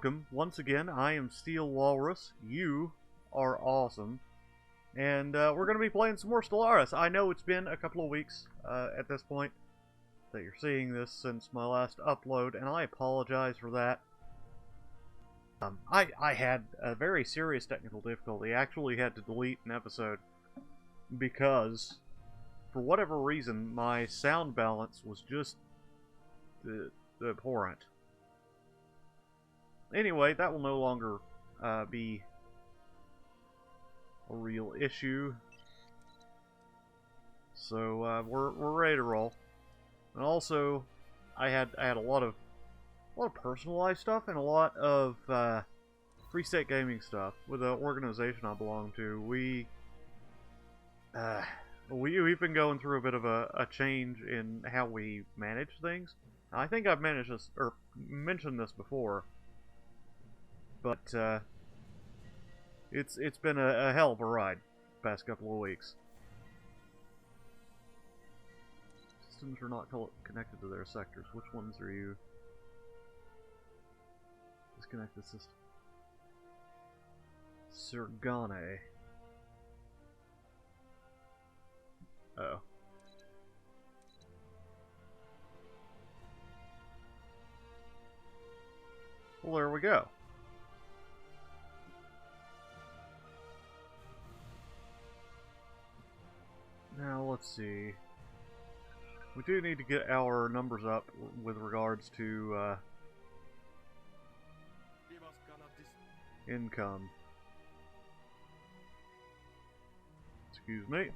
welcome. Once again, I am Steel Walrus. You are awesome. And we're going to be playing some more Stellaris. I know it's been a couple of weeks at this point that you're seeing this since my last upload, and I apologize for that. I had a very serious technical difficulty. I actually had to delete an episode because, for whatever reason, my sound balance was just abhorrent. Anyway, that will no longer be a real issue. So we're ready to roll. And also, I had a lot of personal life stuff and a lot of Free State Gaming stuff with the organization I belong to. We've been going through a bit of a change in how we manage things. I think I've managed this or mentioned this before. But it's been a hell of a ride the past couple of weeks. Systems are not connected to their sectors. Which ones are you? Disconnected system. Sergane. Oh. Well, there we go. Now, let's see. We do need to get our numbers up with regards to income. Excuse me.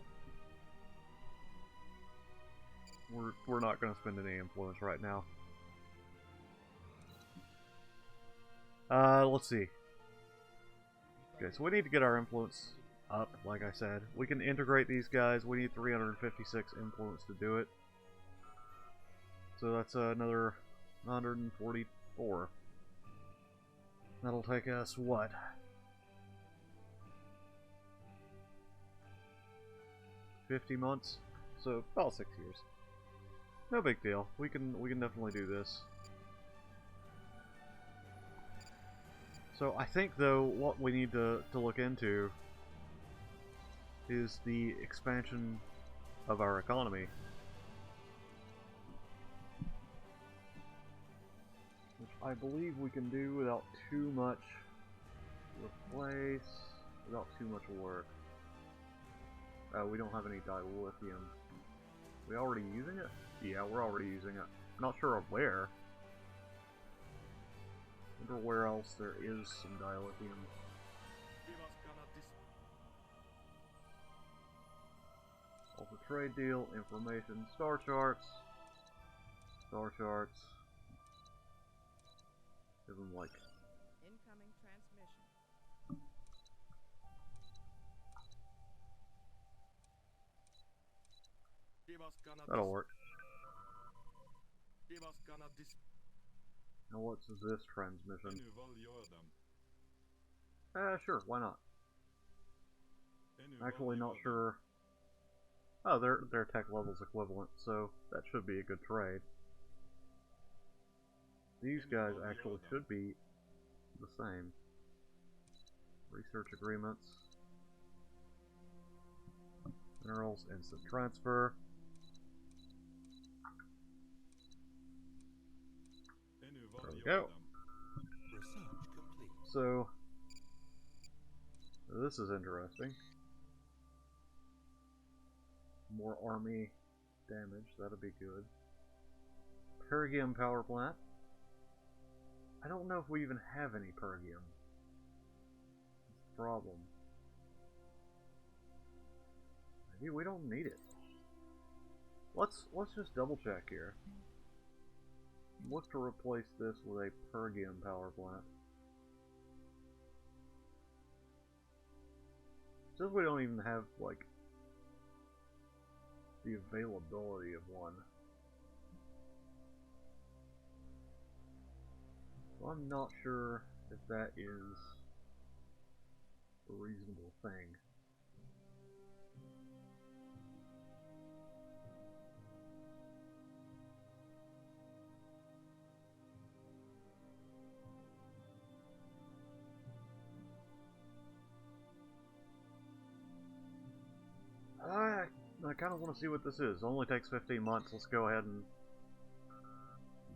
We're not going to spend any influence right now. Let's see. Okay, so we need to get our influence up, like I said. We can integrate these guys. We need 356 influence to do it. So that's another 144. That'll take us, what? $50 months? So about 6 years. No big deal. We can definitely do this. So I think, though, what we need to look into is the expansion of our economy. Which I believe we can do without too much without too much work. We don't have any dilithium. We already using it? Yeah, we're already using it. I'm not sure of where. I wonder where else there is some dilithium. Also, trade deal, information, star charts. Give them like incoming transmission. That'll work. Now what's this transmission? Sure, why not? Actually not sure. Oh, their tech level's equivalent, so that should be a good trade. These guys actually should be the same. Research agreements. Minerals, instant transfer. There we go. So, this is interesting. More army damage, that'll be good. Perigium power plant. I don't know if we even have any perigium. That's the problem. Maybe we don't need it. Let's just double check here. Look to replace this with a perigium power plant. Says we don't even have, like, the availability of one. So I'm not sure if that is a reasonable thing. kind of want to see what this is. It only takes 15 months. Let's go ahead and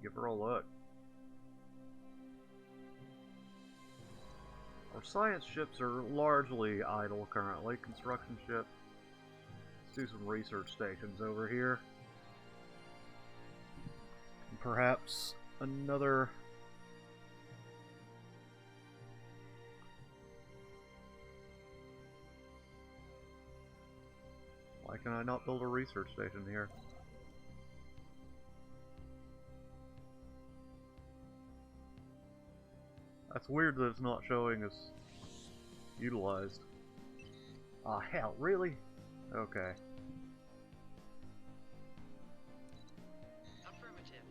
give her a look. Our science ships are largely idle currently. Construction ship. Let's do some research stations over here. And perhaps another... Why can I not build a research station here? That's weird that it's not showing as utilized. Ah, hell, really? Okay. Affirmative.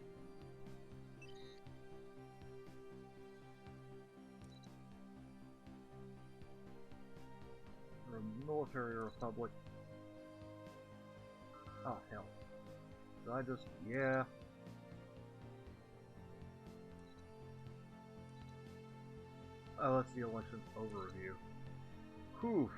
We're a military republic. Ah, hell. Did I just... yeah. Oh, that's the election overview. Whew.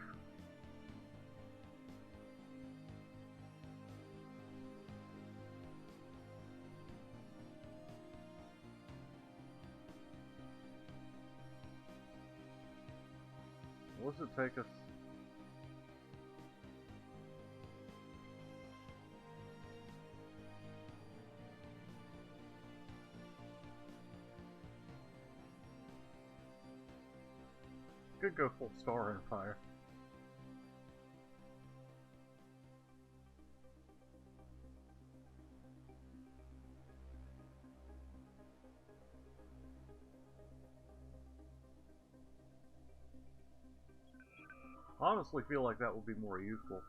What does it take us? Could go full Star Empire. Honestly, feel like that would be more useful.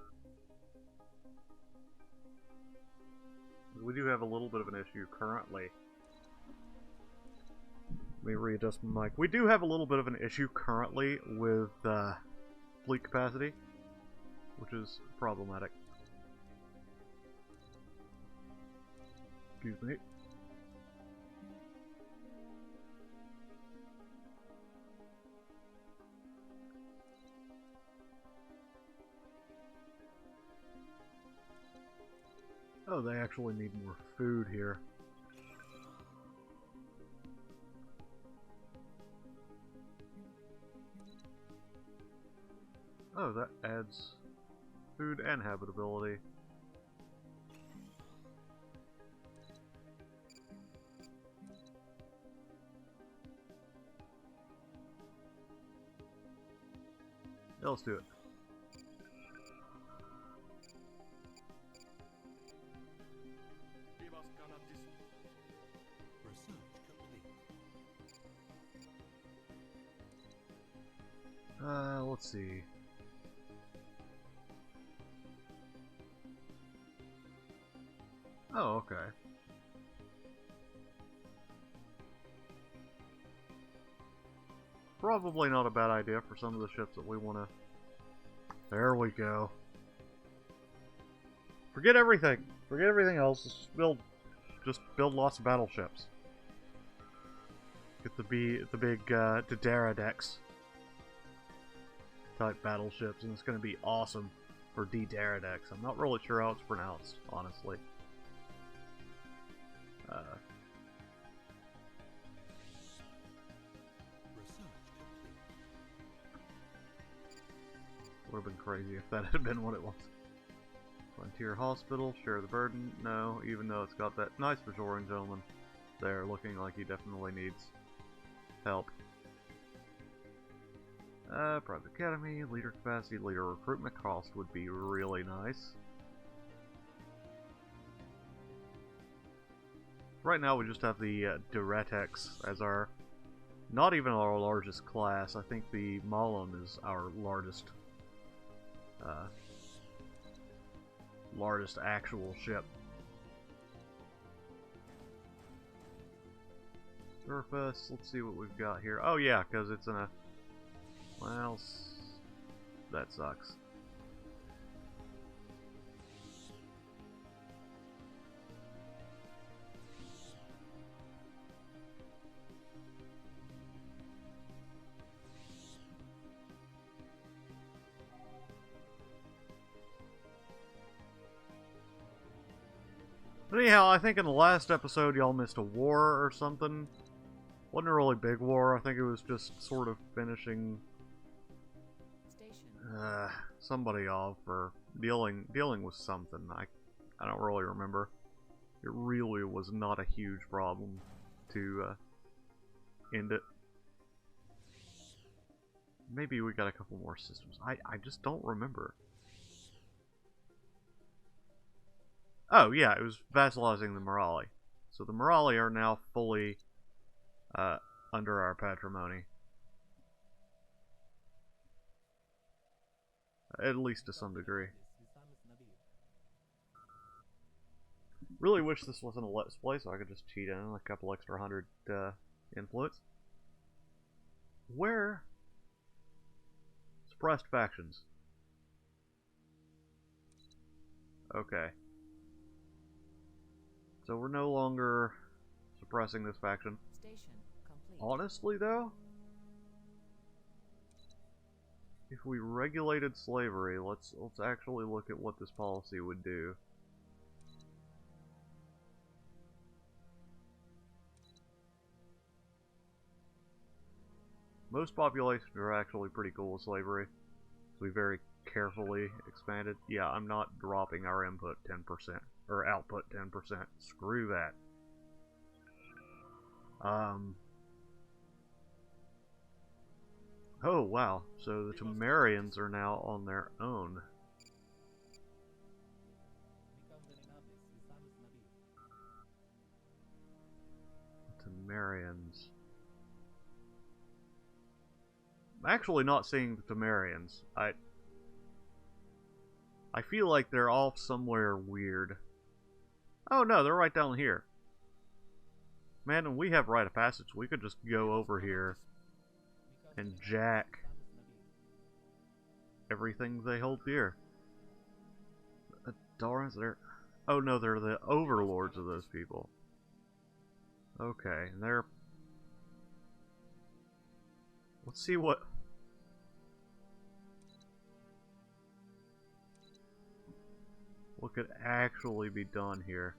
We do have a little bit of an issue currently. Let me readjust my mic. We do have a little bit of an issue currently with fleet capacity, which is problematic. Excuse me. Oh, they actually need more food here. Oh, that adds food and habitability. Yeah, let's do it. Let's see. Oh, okay. Probably not a bad idea for some of the ships that we want to... There we go. Forget everything. Forget everything else. Just build lots of battleships. Get the big Dideradex type battleships, and it's going to be awesome for Dideradex. I'm not really sure how it's pronounced, honestly. Would have been crazy if that had been what it was. Frontier Hospital, share the burden. No, even though it's got that nice Bajoran gentleman there looking like he definitely needs help. Private Academy, leader capacity, leader recruitment cost would be really nice. Right now we just have the Duretex as our, not even our largest class. I think the Malum is our largest actual ship. Surface, let's see what we've got here. Oh yeah, because it's in a... Well, that sucks. Anyhow, I think in the last episode y'all missed a war or something. Wasn't a really big war. I think it was just sort of finishing somebody off or dealing with something. I don't really remember. It really was not a huge problem to end it. Maybe we got a couple more systems. I just don't remember. Oh, yeah, it was vassalizing the Morali. So the Morali are now fully under our patrimony. At least to some degree. Really wish this wasn't a Let's Play so I could just cheat in a couple extra 100 influence. Where? Suppressed factions. Okay. So we're no longer suppressing this faction. Station complete. Honestly, though, if we regulated slavery, let's actually look at what this policy would do. Most populations are actually pretty cool with slavery. So we very carefully expanded. Yeah, I'm not dropping our input 10%. Or output 10%. Screw that. Oh, wow. So the Temerians are now on their own. Temerians. I'm actually not seeing the Temerians. I feel like they're off somewhere weird. Oh no, they're right down here. Man, and we have rite of passage. We could just go over here and jack everything they hold dear. Darns, they're... Oh no, they're the overlords of those people. Okay, and they're... Let's see what could actually be done here.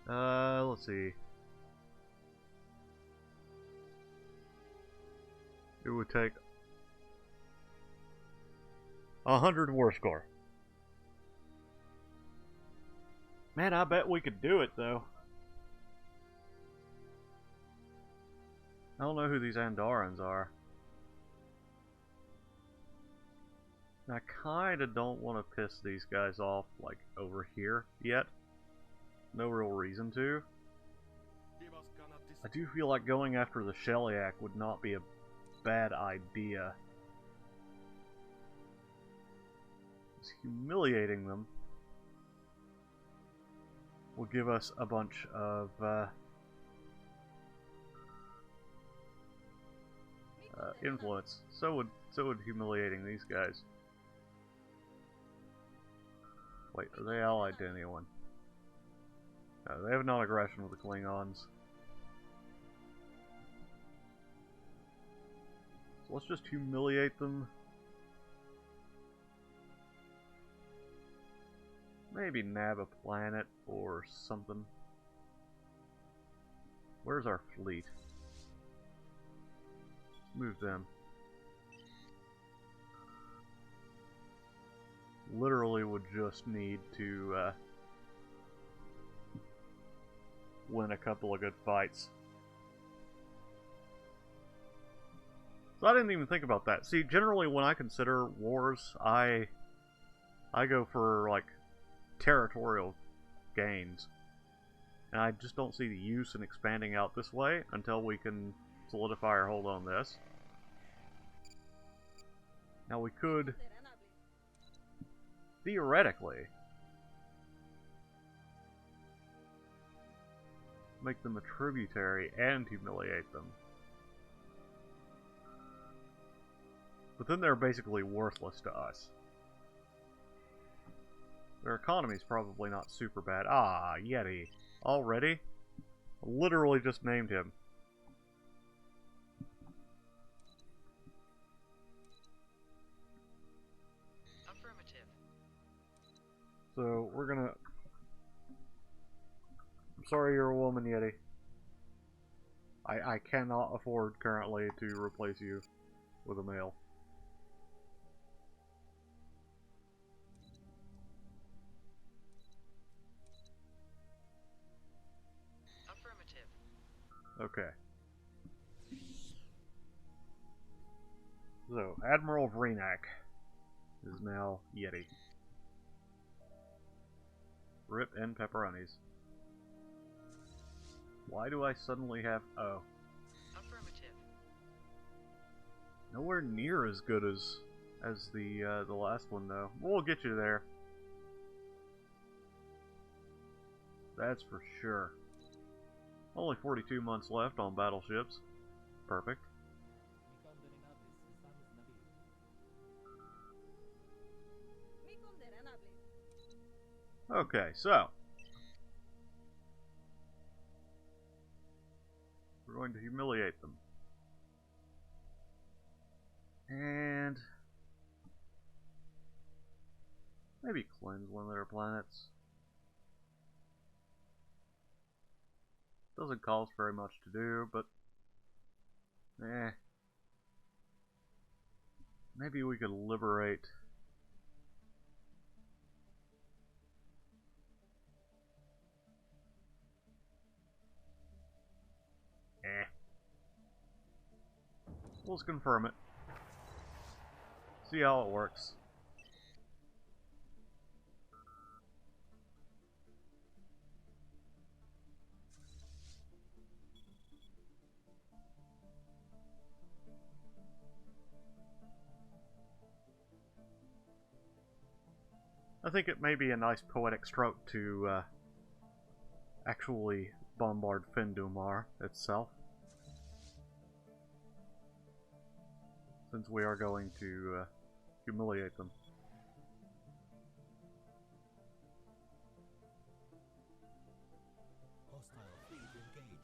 Let's see. It would take 100 war score. Man, I bet we could do it though. I don't know who these Andarans are. I kinda don't want to piss these guys off, like, over here yet. No real reason to. I do feel like going after the Shellyak would not be a bad idea. Just humiliating them will give us a bunch of influence. So would humiliating these guys. Wait, are they allied to anyone? No, they have non-aggression with the Klingons. So let's just humiliate them. Maybe nab a planet or something. Where's our fleet? Move them. Literally would just need to win a couple of good fights. So I didn't even think about that. See, generally when I consider wars, I go for like territorial gains. And I just don't see the use in expanding out this way until we can solidify our hold on this. Now we could theoretically make them a tributary and humiliate them. But then they're basically worthless to us. Their economy's probably not super bad. Ah, Yeti. Already? I literally just named him. So we're gonna... I'm sorry you're a woman, Yeti. I cannot afford currently to replace you with a male. Affirmative. Okay. So, Admiral Vreenak is now Yeti. Rip and pepperonis. Why do I suddenly have... Oh. Affirmative. Nowhere near as good as the last one, though. We'll get you there. That's for sure. Only 42 months left on battleships. Perfect. Okay, so we're going to humiliate them. And maybe cleanse one of their planets. Doesn't cost very much to do, but maybe we could liberate Let's confirm it. See how it works. I think it may be a nice poetic stroke to actually bombard Findumar itself, since we are going to humiliate them. Hostile fleet engaged.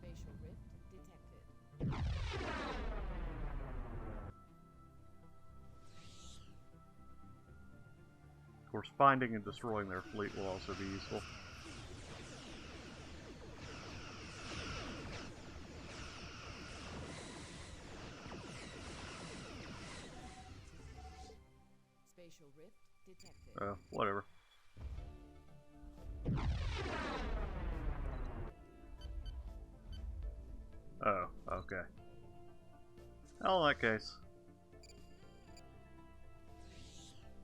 Spatial rift detected. Of course, finding and destroying their fleet will also be useful. Spatial rift detected. Whatever. Oh, okay. Well, in that case,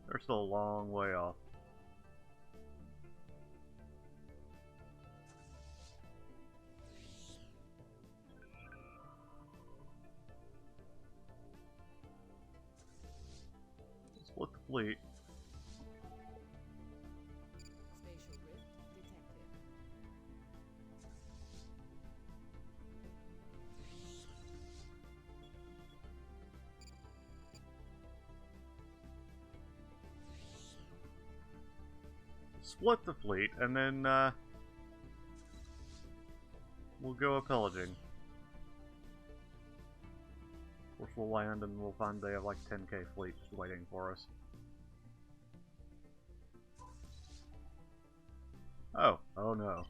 they're still a long way off. Split the fleet. Spatial rift detected. Split the fleet, and then we'll go a pillaging. Of course, we'll land and we'll find they have like 10k fleet just waiting for us. Oh no.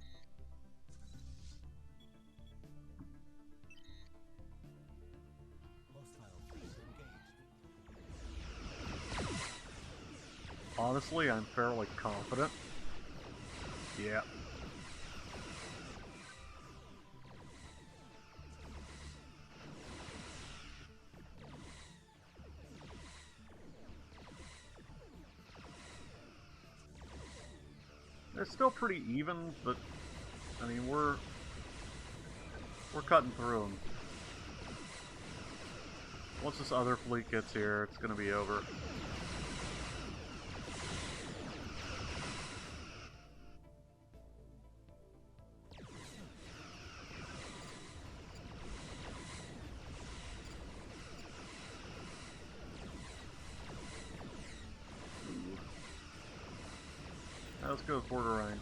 Hostile fleet engaged. Honestly, I'm fairly confident. Yeah. It's still pretty even, but I mean we're cutting through them. Once this other fleet gets here, it's gonna be over. Now let's go with border range.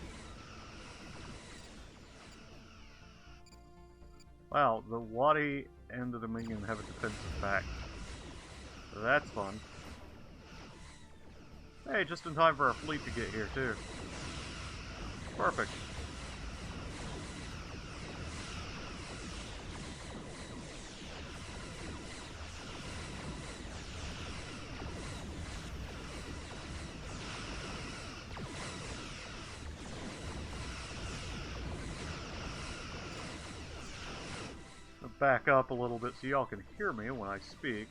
Wow, the Wadi and the Dominion have a defensive pact. So that's fun. Hey, just in time for our fleet to get here, too. Perfect. Back up a little bit so y'all can hear me when I speak.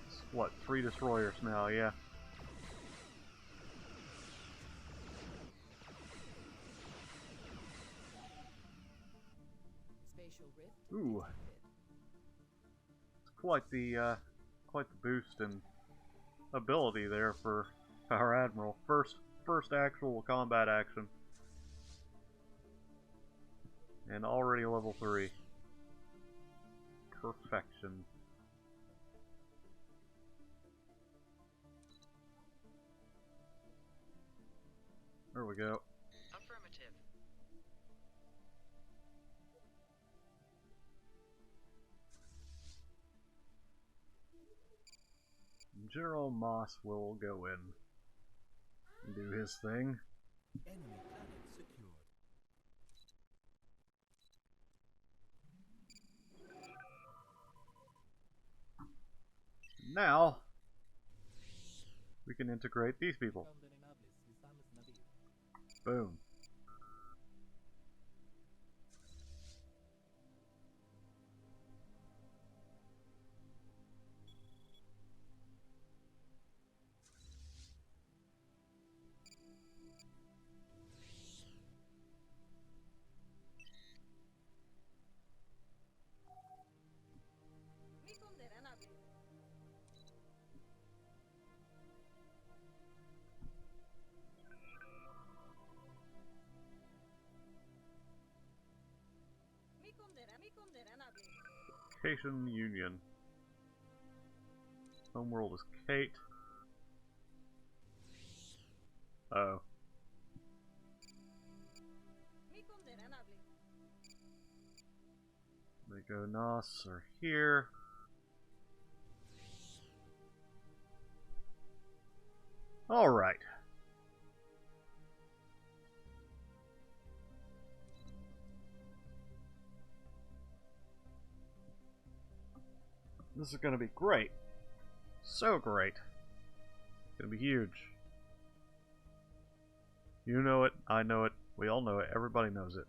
It's what, 3 destroyers now, yeah. Spatial rift Ooh. detected. It's quite the boost in ability there for our admiral. First actual combat action, and already level 3. Perfection. There we go. Affirmative. General Moss will go in and do his thing. Enemy planet secured. Now we can integrate these people. Boom. Location Union. Homeworld is Kate. Oh. Mako Nos are here. Alright. This is going to be great. So great. It's going to be huge. You know it, I know it, we all know it, everybody knows it.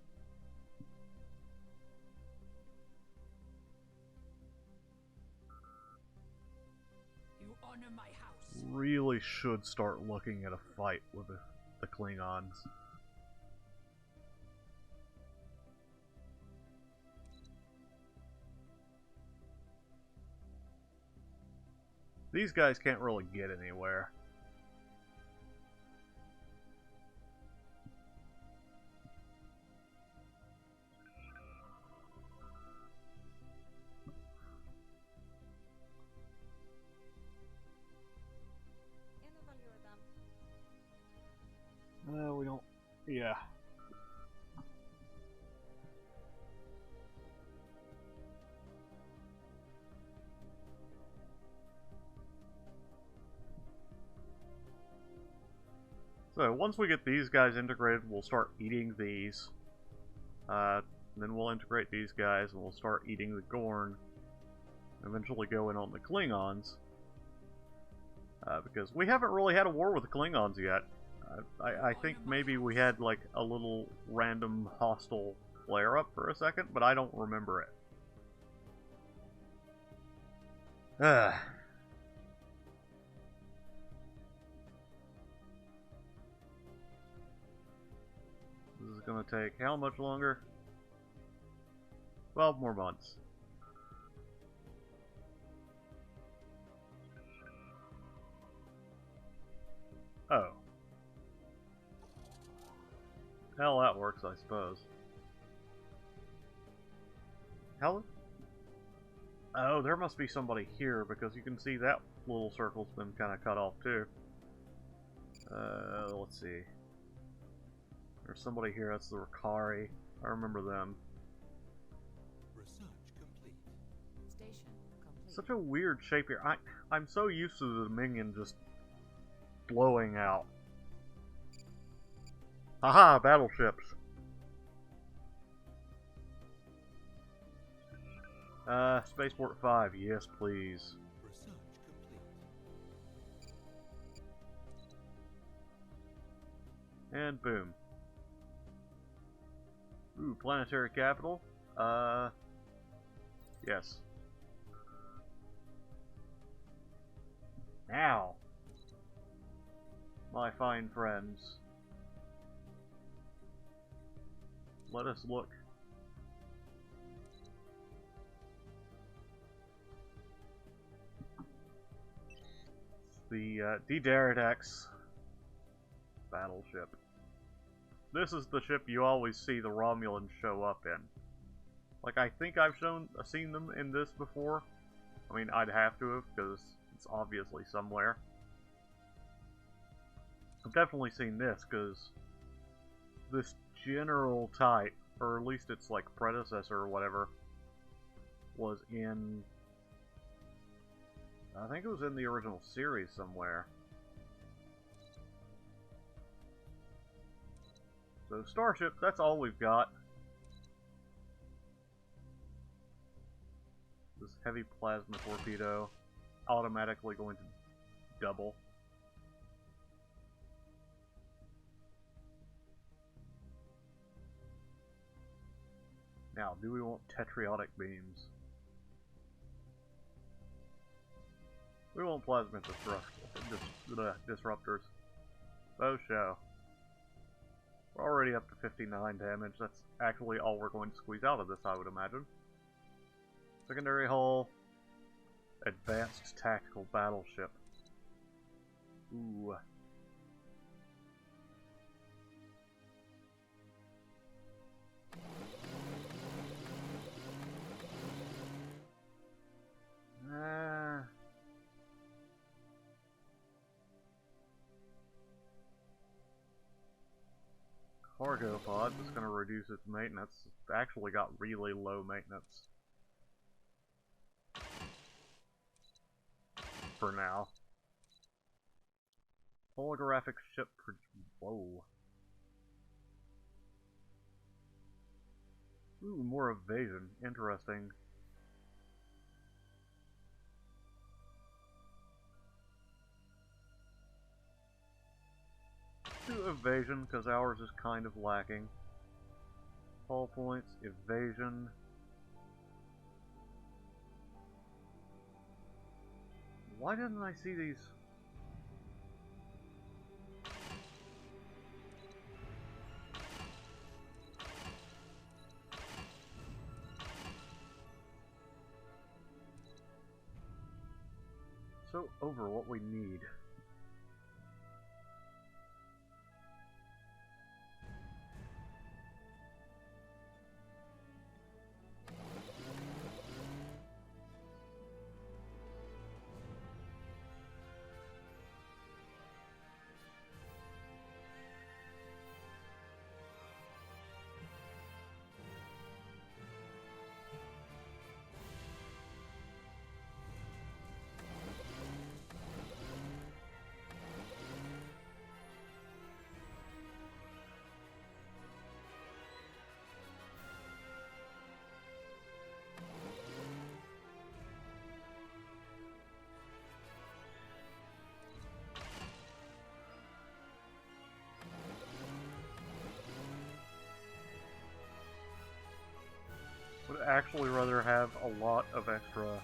You honor my house. Really should start looking at a fight with the Klingons. These guys can't really get anywhere. We don't... Yeah. So, once we get these guys integrated, we'll start eating these. Then we'll integrate these guys, and we'll start eating the Gorn. Eventually go in on the Klingons. Because we haven't really had a war with the Klingons yet. I think maybe we had, like, a little random hostile flare-up for a second, but I don't remember it. This is gonna take how much longer? 12 more months. Oh. Hell, that works, I suppose. How? Oh, there must be somebody here, because you can see that little circle's been kind of cut off, too. Let's see. There's somebody here, that's the Ricari. I remember them. Research complete. Station complete. Such a weird shape here. I'm so used to the Dominion just blowing out. Haha, battleships. Spaceport 5, yes please. Research complete. And boom. Ooh, planetary capital? Yes. Now, my fine friends, let us look. The D-Deridex battleship. This is the ship you always see the Romulans show up in. Like, I think I've seen them in this before. I mean, I'd have to have, because it's obviously somewhere. I've definitely seen this, because this general type, or at least its, like, predecessor or whatever, was in... I think it was in the original series somewhere. So, Starship, that's all we've got. This heavy plasma torpedo, automatically going to double. Now, do we want tetriotic beams? We want plasma disruptors. Faux show. We're already up to 59 damage. That's actually all we're going to squeeze out of this, I would imagine. Secondary hull. Advanced tactical battleship. Ooh. Cargo pod is going to reduce its maintenance. It's actually got really low maintenance. For now. Holographic ship. Whoa. Ooh, more evasion. Interesting. Evasion, because ours is kind of lacking. Hull points, evasion. Why didn't I see these? So over what we need. Would actually rather have a lot of extra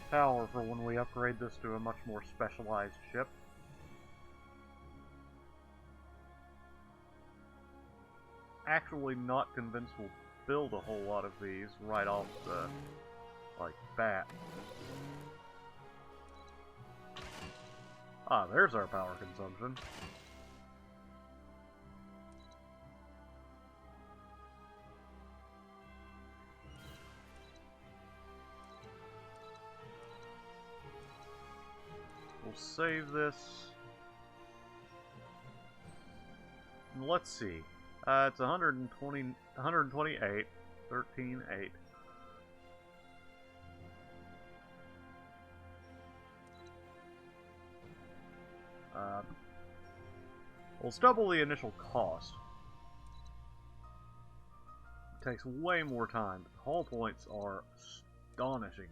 power for when we upgrade this to a much more specialized ship. Actually not convinced we'll build a whole lot of these right off the, like, bat. Ah, there's our power consumption. We'll save this. let's see. It's 120, 128, 13.8. Well, it's double the initial cost. It takes way more time, but the hull points are astonishing.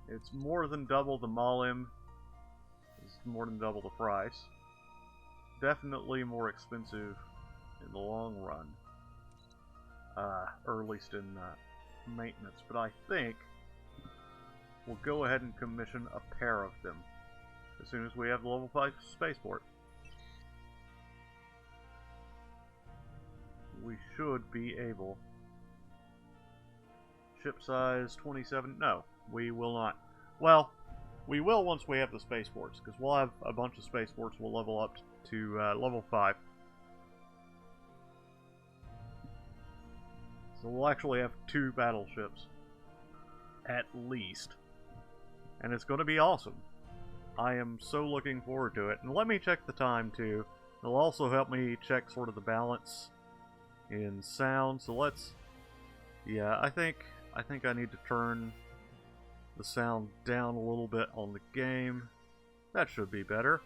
It's more than double the Malim. It's more than double the price. Definitely more expensive in the long run. Or at least in maintenance. But I think we'll go ahead and commission a pair of them as soon as we have the level 5 spaceport. We should be able. Ship size 27. No, we will not. Well, we will once we have the spaceports, because we'll have a bunch of spaceports. We'll level up to level 5. So we'll actually have 2 battleships. At least. And it's going to be awesome. I am so looking forward to it. And let me check the time too. It'll also help me check sort of the balance in sound. So let's... Yeah, I think I need to turn the sound down a little bit on the game. That should be better.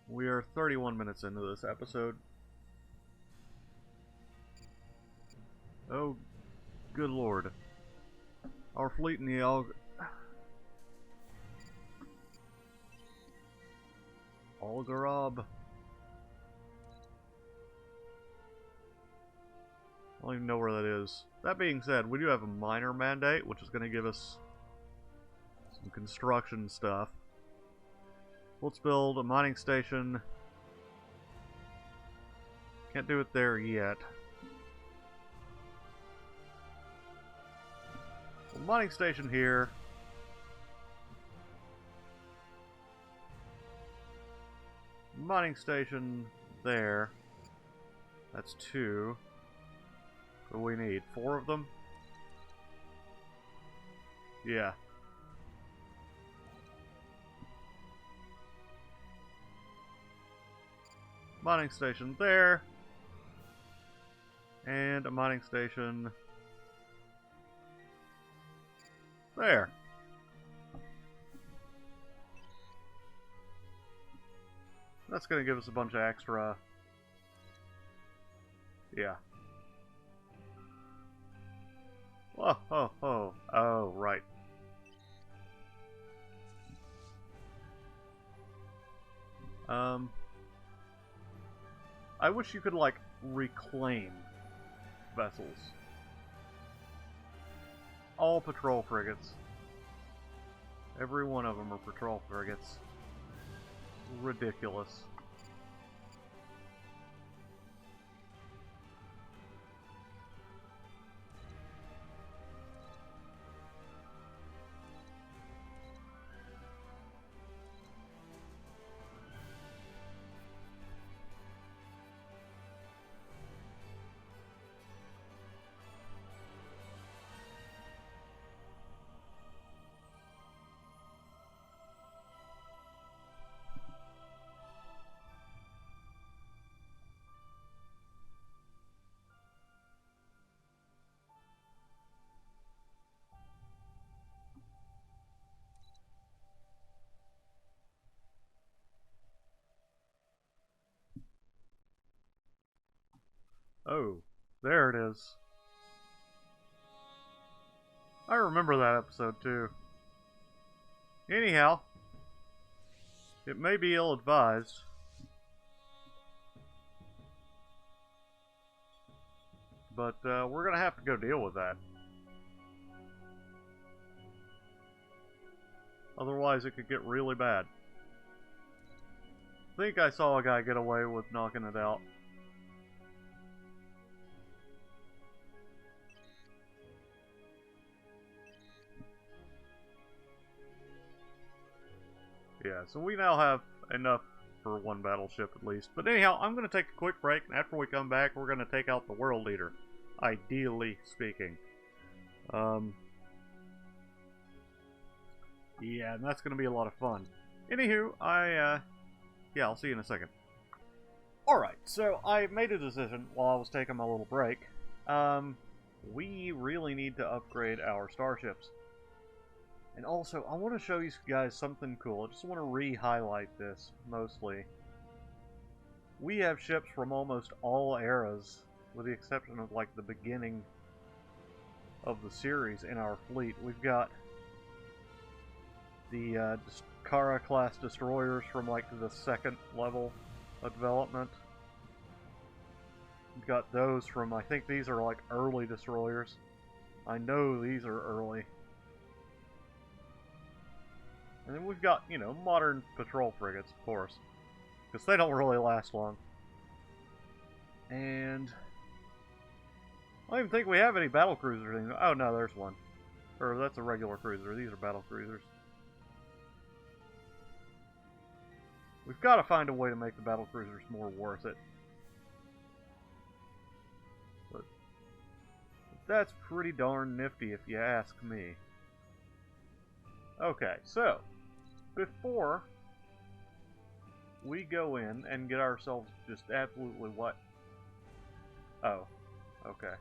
We are 31 minutes into this episode. Oh, good lord. Our fleet in the Algarab. I don't even know where that is. That being said, we do have a minor mandate, which is going to give us some construction stuff. Let's build a mining station. Can't do it there yet. So mining station here. Mining station there. That's 2. What do we need? 4 of them? Yeah. Mining station there. And a mining station there. That's going to give us a bunch of extra. Yeah. Oh, right. I wish you could, like, reclaim vessels. All patrol frigates. Every one of them are patrol frigates. Ridiculous. Oh, there it is. I remember that episode too. Anyhow, it may be ill-advised, but we're gonna have to go deal with that. Otherwise it could get really bad. I think I saw a guy get away with knocking it out. Yeah, so we now have enough for 1 battleship at least. But anyhow, I'm going to take a quick break, and after we come back, we're going to take out the world leader. Ideally speaking. Yeah, and that's going to be a lot of fun. Anywho, yeah, I'll see you in a second. Alright, so I made a decision while I was taking my little break. We really need to upgrade our starships. And also, I want to show you guys something cool. I just want to re-highlight this, mostly. We have ships from almost all eras, with the exception of, like, the beginning of the series in our fleet. We've got the Kara-class destroyers from, like, the second level of development. We've got those from, I think these are, like, early destroyers. I know these are early. And then we've got, you know, modern patrol frigates, of course. Because they don't really last long. And I don't even think we have any battle cruisers anymore. Oh, no, there's one. Or that's a regular cruiser. These are battle cruisers. We've got to find a way to make the battle cruisers more worth it. But that's pretty darn nifty if you ask me. Okay, so before we go in and get ourselves just absolutely what? Oh, okay.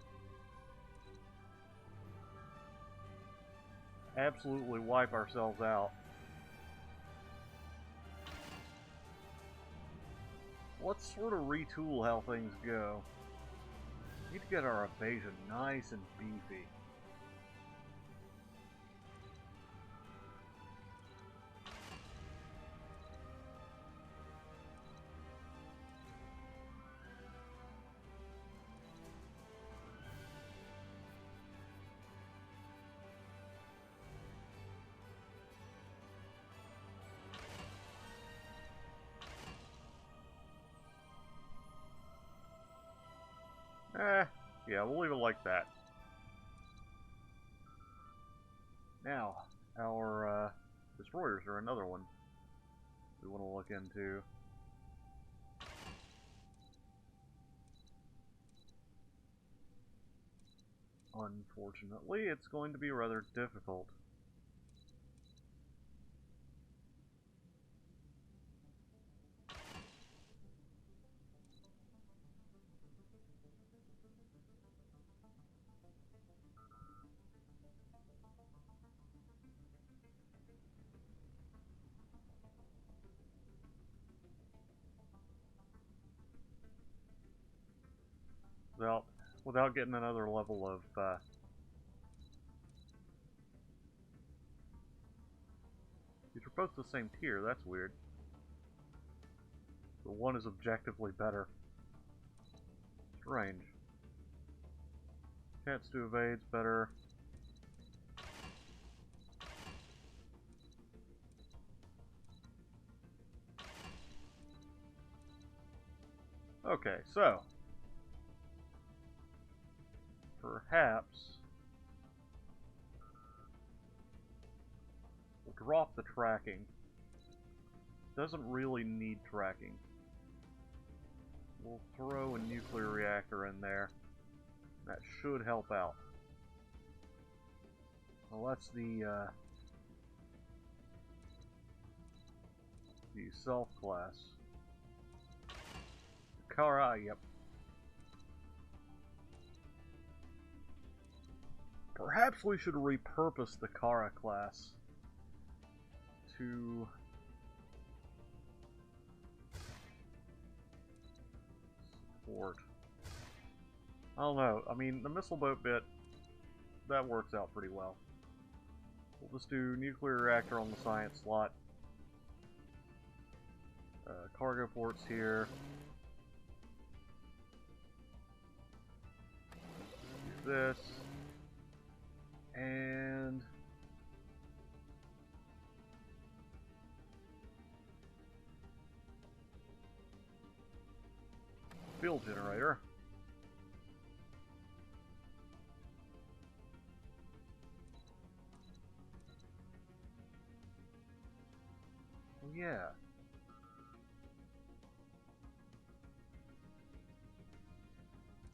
Absolutely wipe ourselves out. Let's sort of retool how things go. Need to get our evasion nice and beefy. Yeah, we'll leave it like that. Now, our destroyers are another one we want to look into. Unfortunately, it's going to be rather difficult. Without getting another level of these are both the same tier, that's weird. The one is objectively better. Strange. Chance to evade's better. Okay, so perhaps we'll drop the tracking. Doesn't really need tracking. We'll throw a nuclear reactor in there. That should help out. Well, that's the self-class. Kara, yep. Perhaps we should repurpose the Kara class to support. I don't know. I mean, the missile boat bit, that works out pretty well. We'll just do nuclear reactor on the science slot. Cargo ports here. Use this. And fuel generator. Yeah.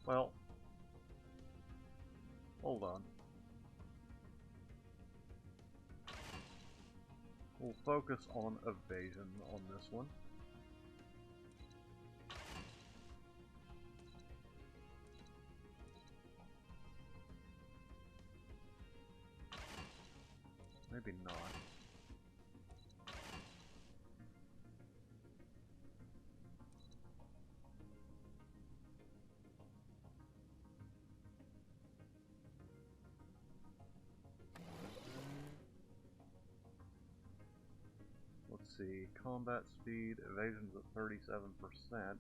Well, hold on. We'll focus on evasion on this one. Maybe not. Let's see, combat speed, evasion's at 37%.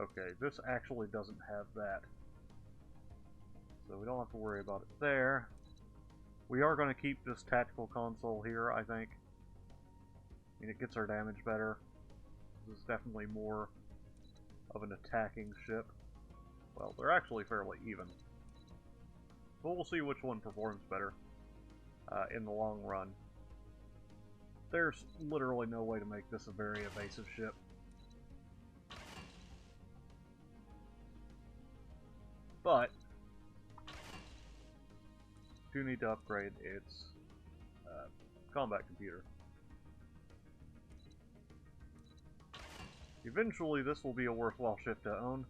Okay, this actually doesn't have that. So we don't have to worry about it there. We are going to keep this tactical console here, I think. I mean, it gets our damage better. This is definitely more of an attacking ship. Well, they're actually fairly even. But we'll see which one performs better in the long run. There's literally no way to make this a very evasive ship. But do need to upgrade its combat computer. Eventually, this will be a worthwhile ship to own.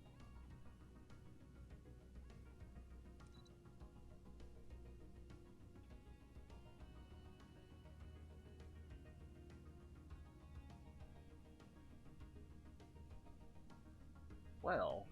Well,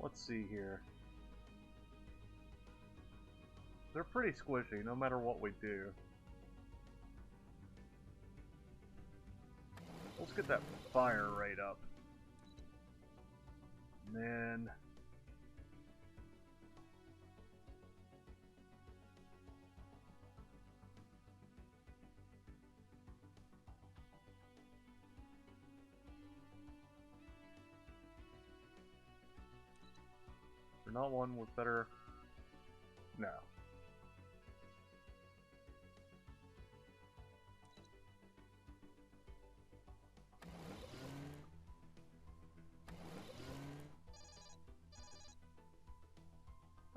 let's see here. They're pretty squishy, no matter what we do. Let's get that fire rate up. And then there's not one with better. No.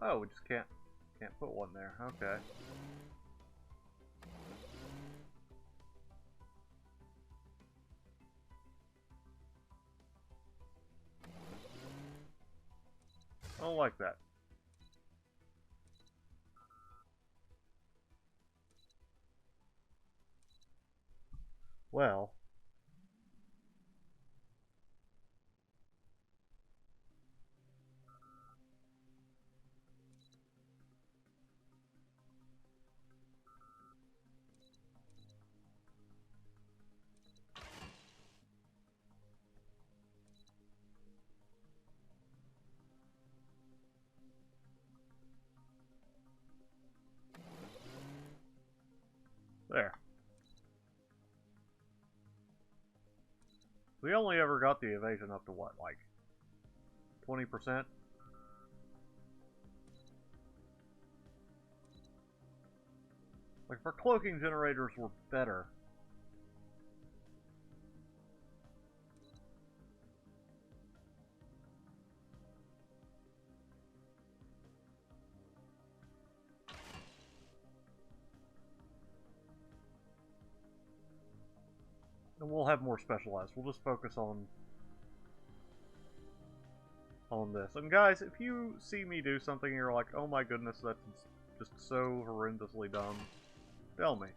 Oh, we just can't put one there. Okay. I don't like that. Well, there. We only ever got the evasion up to what, like 20%? Like, if our cloaking generators were better. And we'll have more specialized. We'll just focus on this. And guys, if you see me do something and you're like, oh my goodness, that's just so horrendously dumb, tell me.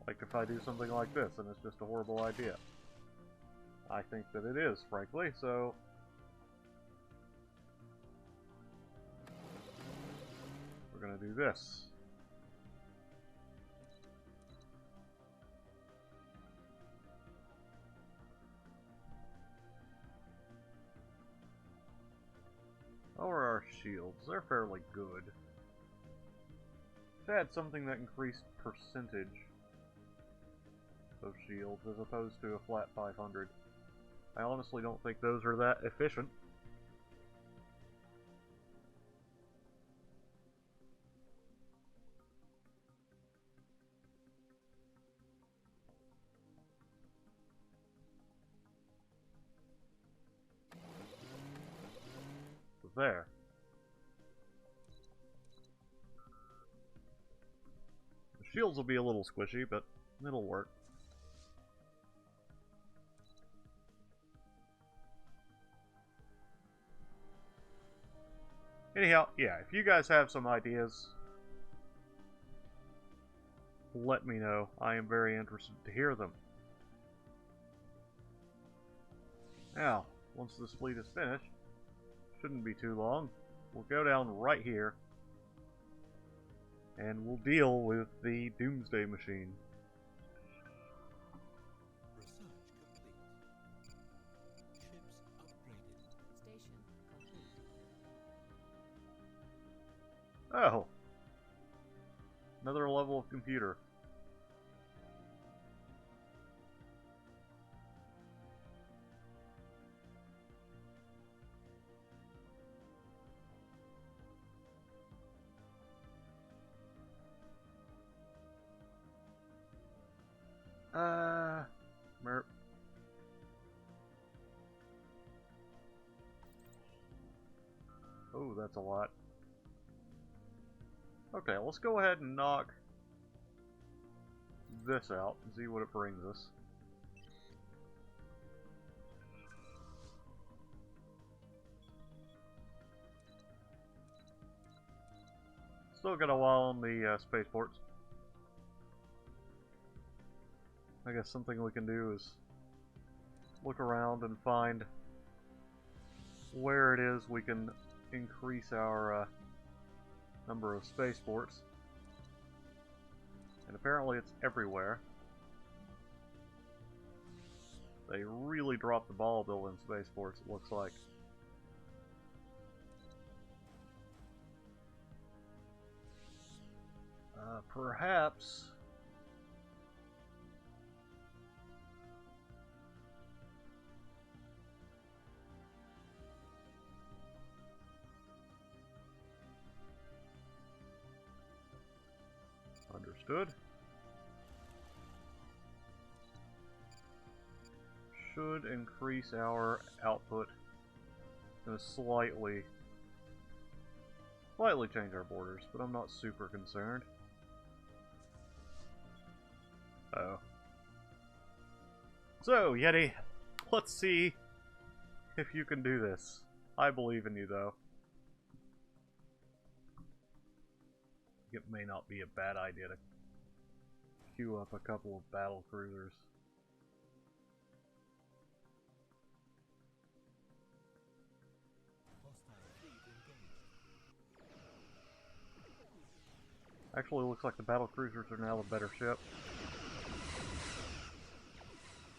Like if I do something like this and it's just a horrible idea. I think that it is, frankly, so... we're gonna do this. How are our shields? They're fairly good. Let's add something that increased percentage of shields as opposed to a flat 500. I honestly don't think those are that efficient. There. The shields will be a little squishy, but it'll work. Anyhow, yeah, if you guys have some ideas, let me know. I am very interested to hear them. Now, once this fleet is finished, shouldn't be too long, we'll go down right here, and we'll deal with the Doomsday Machine. Research complete. Ships upgraded. Station complete. Oh! Another level of computer. Merp. Oh, that's a lot. Okay, let's go ahead and knock this out and see what it brings us. Still got a while on the spaceports. I guess something we can do is look around and find where it is we can increase our number of spaceports. And apparently it's everywhere. They really dropped the ball building spaceports, it looks like. Perhaps... Understood. Should increase our output and slightly change our borders, but I'm not super concerned. Oh. So, Yeti, let's see if you can do this. I believe in you, though. It may not be a bad idea to queue up a couple of battle cruisers. Actually, looks like the battle cruisers are now the better ship.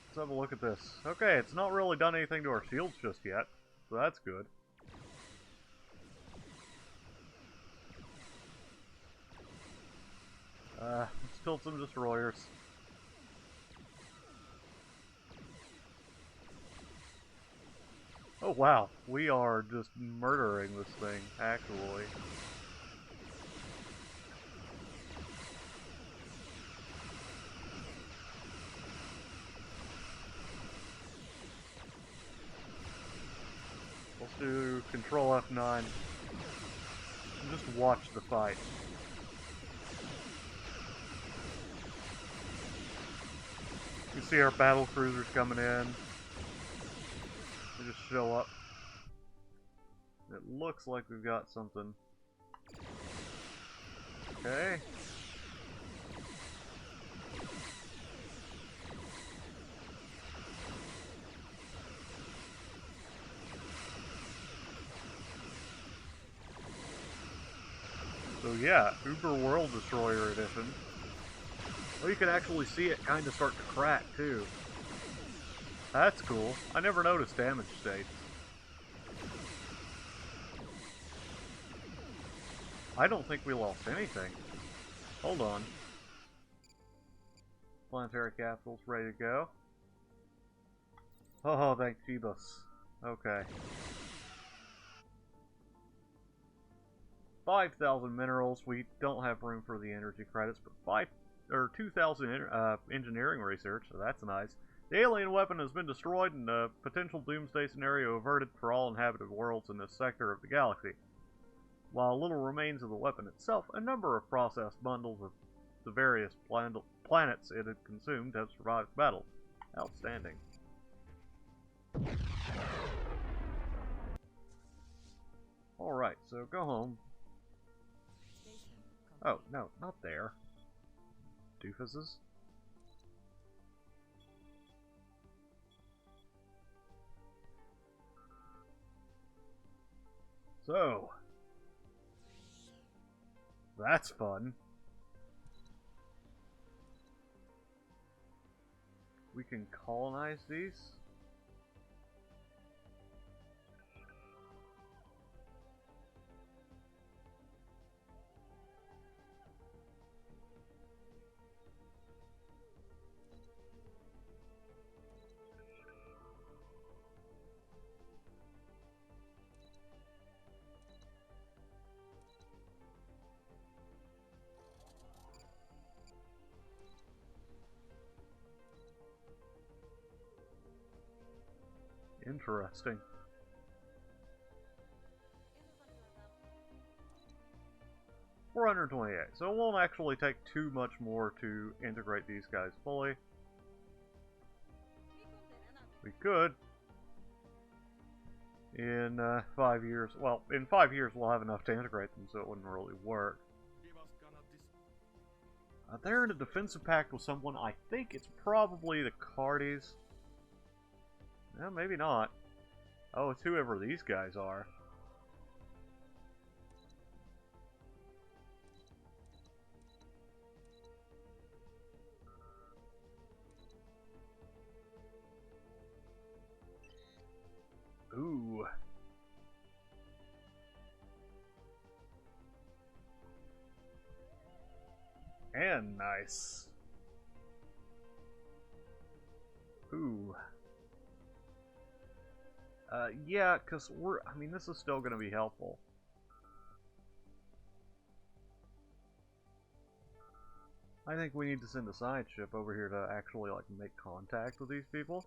Let's have a look at this. Okay, it's not really done anything to our shields just yet, so that's good. Let's tilt some destroyers. Oh wow, we are just murdering this thing, actually. to control F9 and just watch the fight. You see our battle cruisers coming in. They just show up. It looks like we've got something. Okay. So yeah, Uber World Destroyer Edition. Oh, you can actually see it kind of start to crack too. That's cool. I never noticed damage states. I don't think we lost anything. Hold on. Planetary capsule's ready to go. Oh, thank Phoebus. Okay. 5,000 minerals. We don't have room for the energy credits, but 2,000 engineering research, so that's nice. The alien weapon has been destroyed and a potential doomsday scenario averted for all inhabited worlds in this sector of the galaxy. While little remains of the weapon itself, a number of processed bundles of the various planets it had consumed have survived battle. Outstanding. Alright, so go home. Oh, no, not there. Doofuses. So, that's fun. We can colonize these. Interesting. $428. So it won't actually take too much more to integrate these guys fully. We could. In 5 years. Well, in 5 years we'll have enough to integrate them, so it wouldn't really work. They're in a defensive pact with someone. I think it's probably the Cardis. No, maybe not. Oh, it's whoever these guys are. Ooh. And nice. Ooh. Yeah, because I mean, this is still going to be helpful. I think we need to send a science ship over here to actually, like, make contact with these people.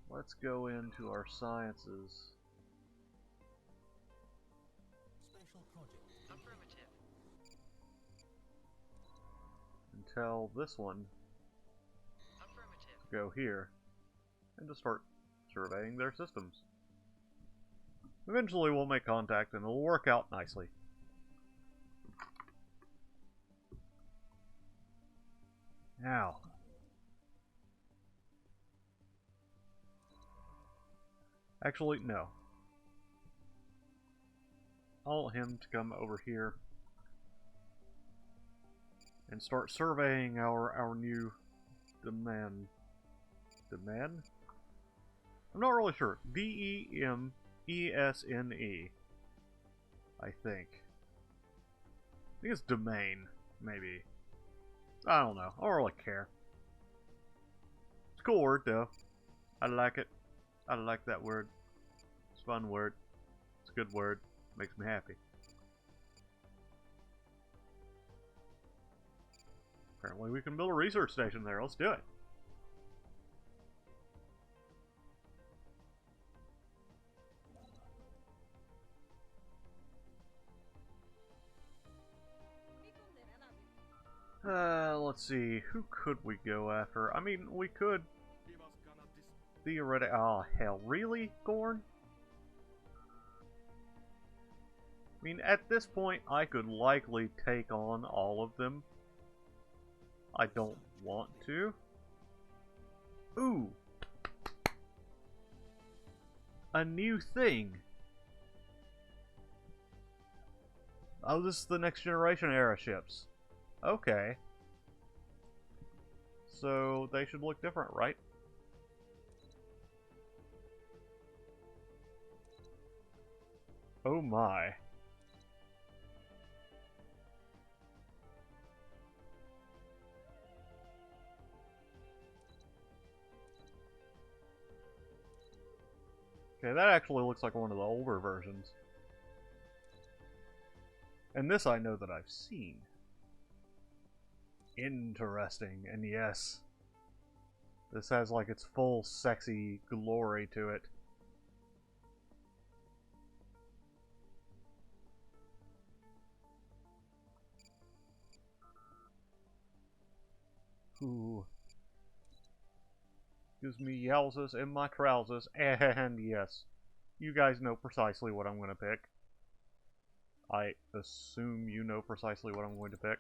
Let's go into our sciences. Special project. Affirmative. And tell this one Affirmative. to go here. And to start surveying their systems. Eventually we'll make contact and it'll work out nicely. Now. Actually, no. I want him to come over here and start surveying our new domain. Domain? I'm not really sure. Demesne, I think. I think it's domain, maybe. I don't know. I don't really care. It's a cool word, though. I like it. I like that word. It's a fun word. It's a good word. Makes me happy. Apparently we can build a research station there. Let's do it. Let's see. Who could we go after? I mean, we could theoretically... Oh, hell. Really, Gorn? I mean, at this point, I could likely take on all of them. I don't want to. Ooh! A new thing! Oh, this is the next generation era ships. Okay. So, they should look different, right? Oh my. Okay, that actually looks like one of the older versions. And this I know that I've seen. Interesting, and yes, this has like its full sexy glory to it. Ooh. Gives me yowzers in my trousers, and yes, you guys know precisely what I'm going to pick. I assume you know precisely what I'm going to pick.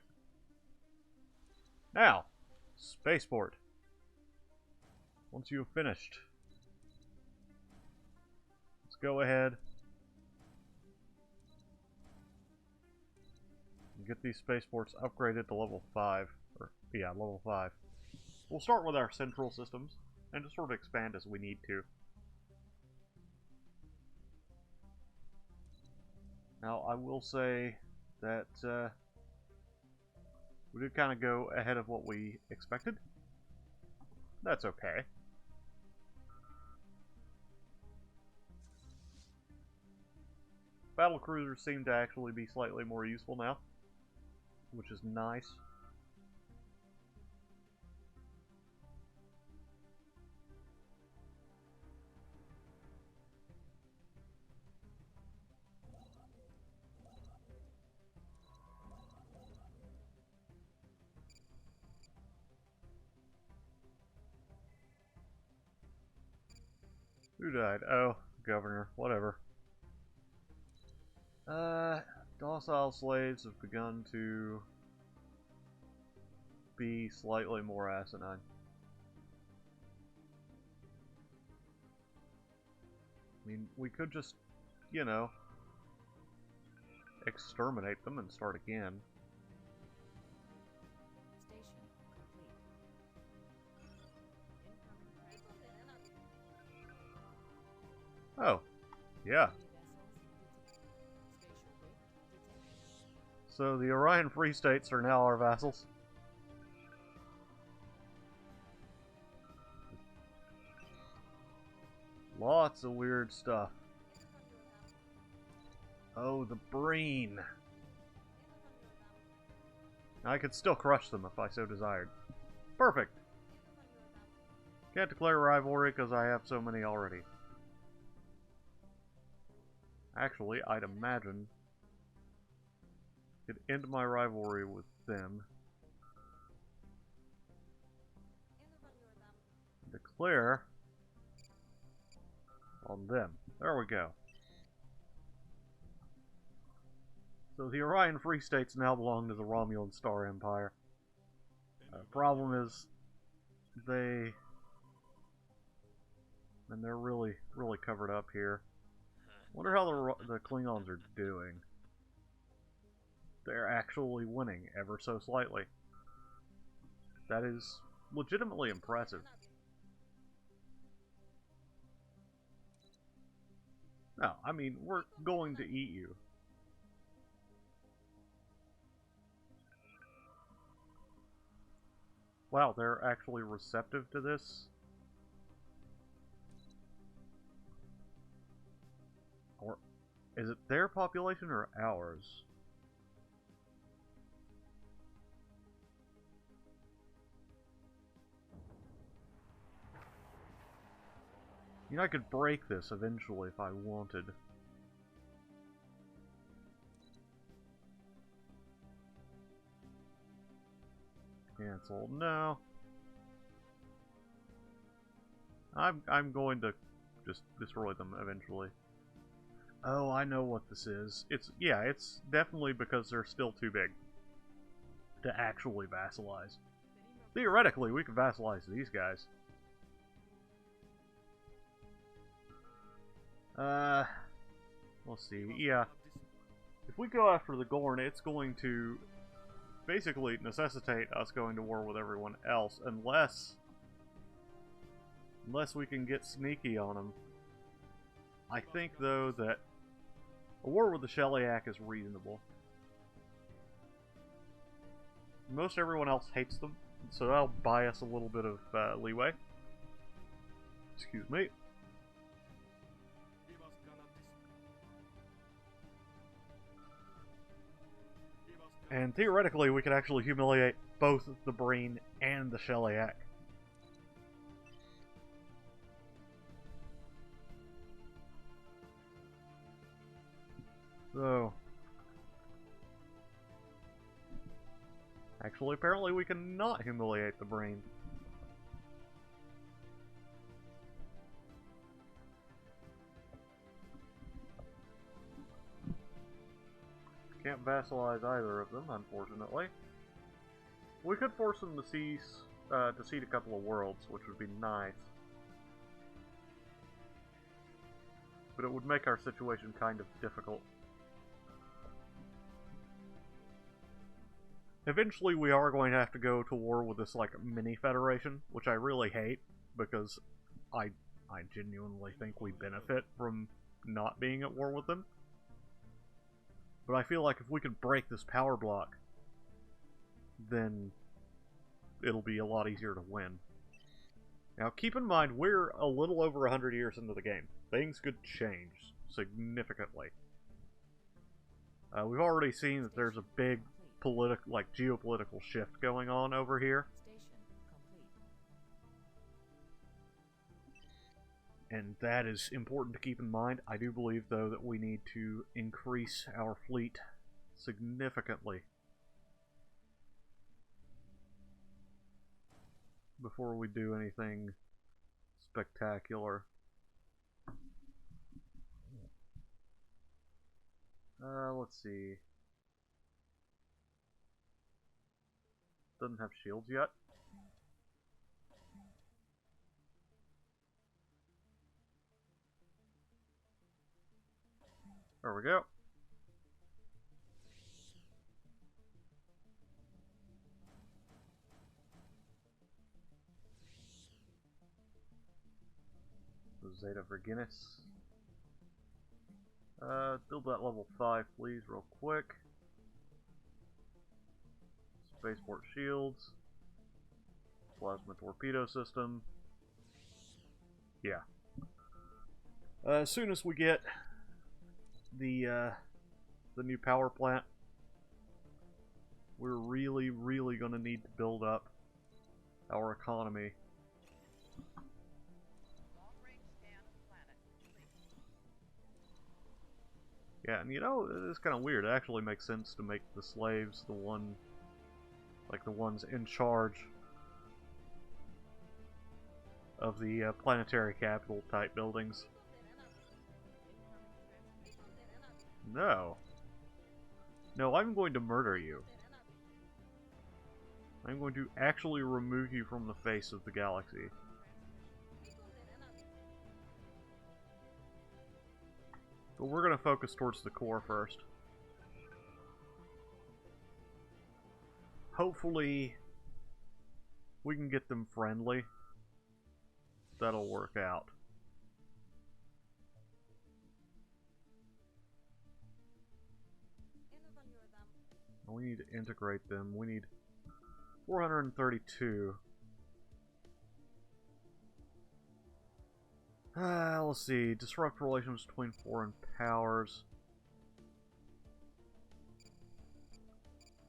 Now, spaceport. Once you've finished, let's go ahead and get these spaceports upgraded to level 5. Or, yeah, level 5. We'll start with our central systems and just sort of expand as we need to. Now, I will say that we did kind of go ahead of what we expected. That's okay. Battle cruisers seem to actually be slightly more useful now, which is nice. Who died? Oh, governor. Whatever. Docile slaves have begun to be slightly more asinine. I mean, we could just, you know, exterminate them and start again. Oh, yeah. So the Orion Free States are now our vassals. Lots of weird stuff. Oh, the Breen. I could still crush them if I so desired. Perfect. Can't declare rivalry because I have so many already. Actually, I'd imagine I could end my rivalry with them. Declare on them. There we go. So the Orion Free States now belong to the Romulan Star Empire. Problem is, they're really covered up here. Wonder how the Klingons are doing. They're actually winning ever so slightly. That is legitimately impressive. No, I mean, we're going to eat you. Wow, they're actually receptive to this. Is it their population or ours? You know, I could break this eventually if I wanted. Cancel. No. I'm going to just destroy them eventually. Oh, I know what this is. It's definitely because they're still too big to actually vassalize. Theoretically, we could vassalize these guys. Let's see. Yeah. If we go after the Gorn, it's going to basically necessitate us going to war with everyone else, unless we can get sneaky on them. I think, though, that a war with the Shellyak is reasonable. Most everyone else hates them, so that'll buy us a little bit of leeway. Excuse me. And theoretically, we could actually humiliate both the Breen and the Shellyak. So... Actually, apparently we cannot humiliate the Breen. Can't vassalize either of them, unfortunately. We could force them to cede a couple of worlds, which would be nice. But it would make our situation kind of difficult. Eventually we are going to have to go to war with this, like, mini-federation, which I really hate, because I genuinely think we benefit from not being at war with them. But I feel like if we could break this power block, then it'll be a lot easier to win. Now, keep in mind, we're a little over 100 years into the game. Things could change significantly. We've already seen that there's a big geopolitical shift going on over here. And that is important to keep in mind. I do believe, though, that we need to increase our fleet significantly before we do anything spectacular. Let's see. Doesn't have shields yet. There we go. Zeta Virginis. Build that level 5, please, real quick. Spaceport shields. Plasma torpedo system. Yeah. As soon as we get the new power plant, we're really gonna need to build up our economy. Yeah, and you know, it's kind of weird. It actually makes sense to make the slaves the ones in charge of the planetary capital type buildings. No. No, I'm going to murder you. I'm going to actually remove you from the face of the galaxy. But we're going to focus towards the core first. Hopefully, we can get them friendly. That'll work out. We need to integrate them. We need 432. Let's see. Disrupt relations between foreign powers.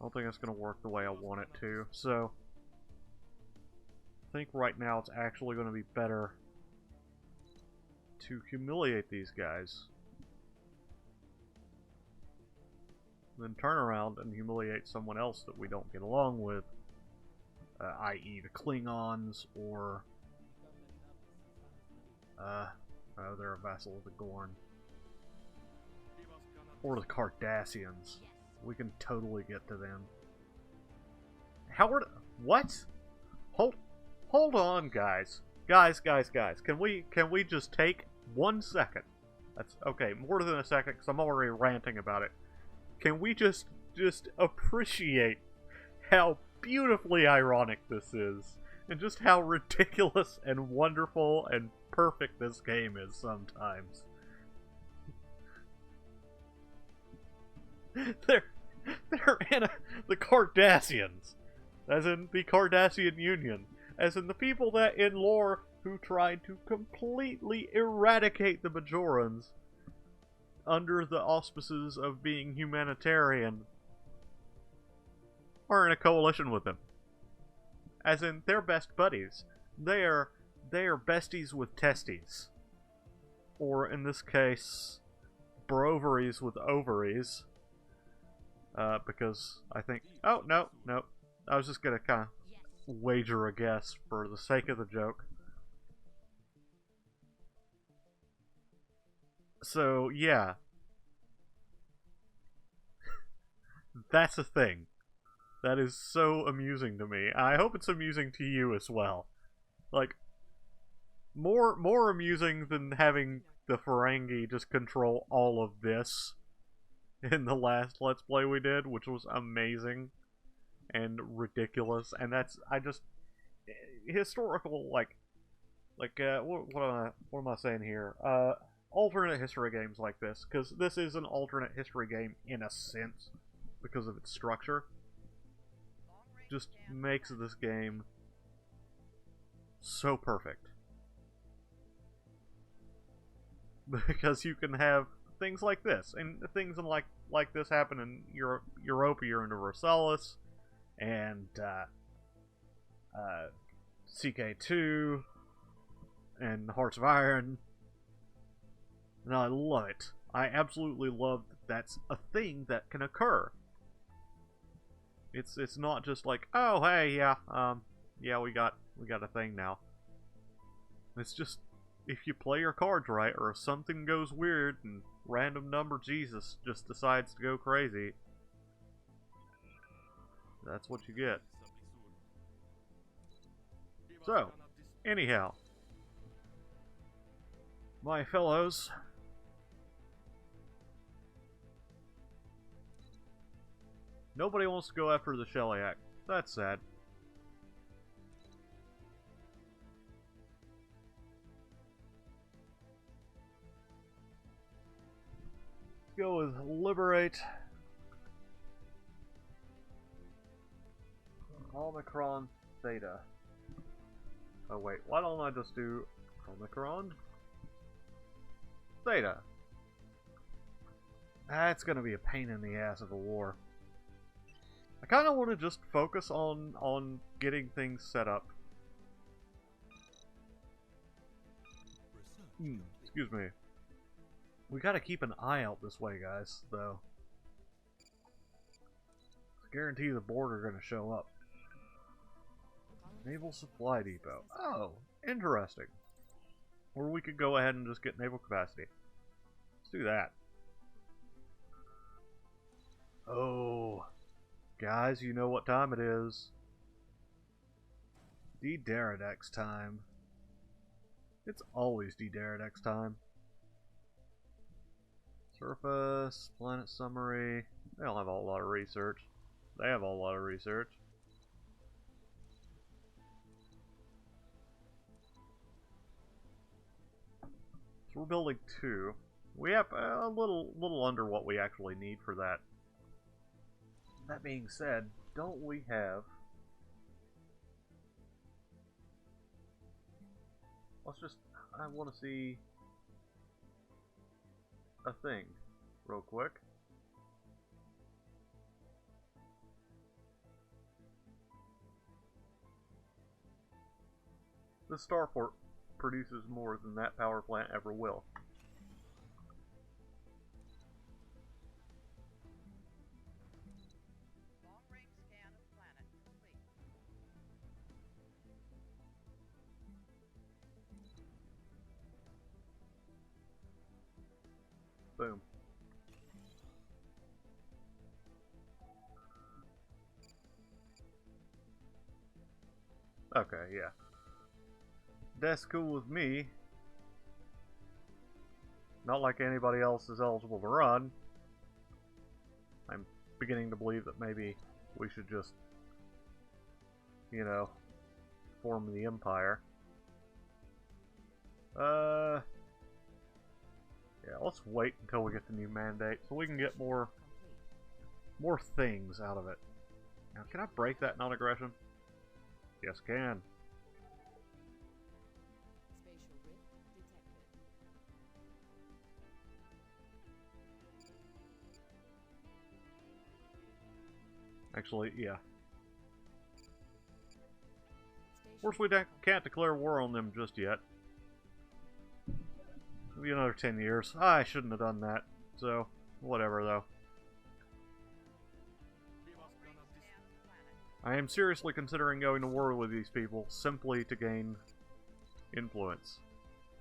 I don't think it's going to work the way I want it to. So, I think right now it's actually going to be better to humiliate these guys than turn around and humiliate someone else that we don't get along with, i.e. the Klingons, or oh, they're a vassal of the Gorn, or the Cardassians. We can totally get to them. Howard, what? Hold on, guys. Guys. Can we just take 1 second? That's okay, more than a second, because I'm already ranting about it. Can we just appreciate how beautifully ironic this is, and just how ridiculous and wonderful and perfect this game is sometimes? They're in the Cardassians, as in the Cardassian Union, as in the people that in lore who tried to completely eradicate the Bajorans under the auspices of being humanitarian, are in a coalition with them. As in, they're best buddies. They are besties with testes. Or, in this case, broveries with ovaries. Because I think... Oh, no. I was just gonna kind of wager a guess for the sake of the joke. So, yeah. That's a thing. That is so amusing to me. I hope it's amusing to you as well. Like, more amusing than having the Ferengi just control all of this in the last Let's Play we did, which was amazing and ridiculous. And that's, historical, what am I saying here? Alternate history games like this, because this is an alternate history game in a sense, because of its structure, just makes this game so perfect. Because you can have things like this, and things like this happen in Europa Universalis, and CK2, and Hearts of Iron. And I love it. I absolutely love that that's a thing that can occur. It's not just like, oh hey, yeah, we got a thing now. It's just, if you play your cards right, or if something goes weird and random number Jesus just decides to go crazy, that's what you get. So, anyhow, my fellows, nobody wants to go after the Shellyak. That's sad. Let's go with Liberate. Omicron Theta. Oh wait, why don't I just do Omicron Theta? That's gonna be a pain in the ass of a war. I kind of want to just focus on getting things set up. Excuse me. We gotta keep an eye out this way, guys, though. Guarantee the board are gonna show up. Naval Supply Depot. Oh, interesting. Or we could go ahead and just get naval capacity. Let's do that. Oh, guys, you know what time it is. D-Daradex time. It's always D-Daradex time. Surface, planet summary. They don't have a whole lot of research. They have a whole lot of research. So we're building 2. We have a little under what we actually need for that. That being said, don't we have... I want to see a thing real quick. This starport produces more than that power plant ever will. Long-range scan of planet complete. Boom. Okay, yeah. That's cool with me. Not like anybody else is eligible to run. I'm beginning to believe that maybe we should just, you know, form the Empire. Yeah, let's wait until we get the new mandate so we can get more things out of it. Now, can I break that non-aggression? Yes, can. Spatial rift detected. Actually, yeah. Station Of course, we can't declare war on them just yet. It'll be another 10 years. I shouldn't have done that. So, whatever, though. Long-range scan of planet. I am seriously considering going to war with these people simply to gain influence.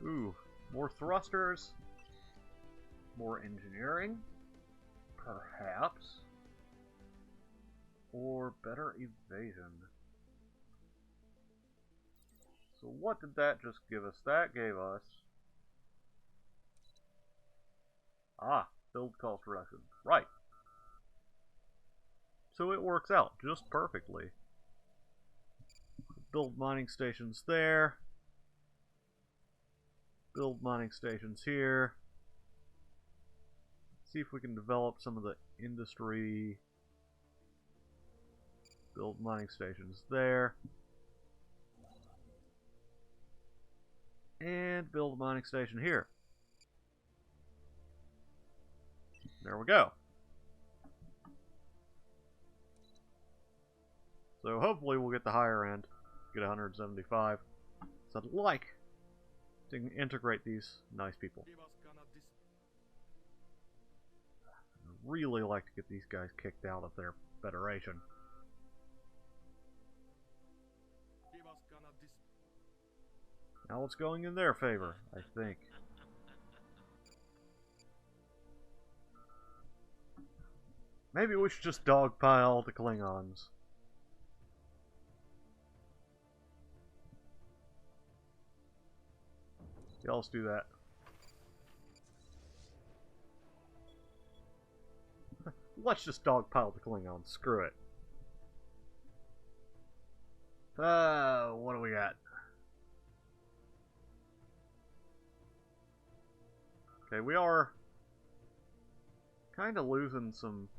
Ooh, more thrusters? More engineering? Perhaps? Or better evasion? So what did that just give us? That gave us... Ah, build cost reduction. Right. So it works out just perfectly. Build mining stations there. Build mining stations here. See if we can develop some of the industry. Build mining stations there. And build a mining station here. There we go. So hopefully we'll get the higher end. Get 175. So I'd like to integrate these nice people. I'd really like to get these guys kicked out of their federation. Now it's going in their favor, I think. Maybe we should just dogpile the Klingons. Yeah, let's do that. Let's just dogpile the Klingons. Screw it. What do we got? Okay, we are kind of losing some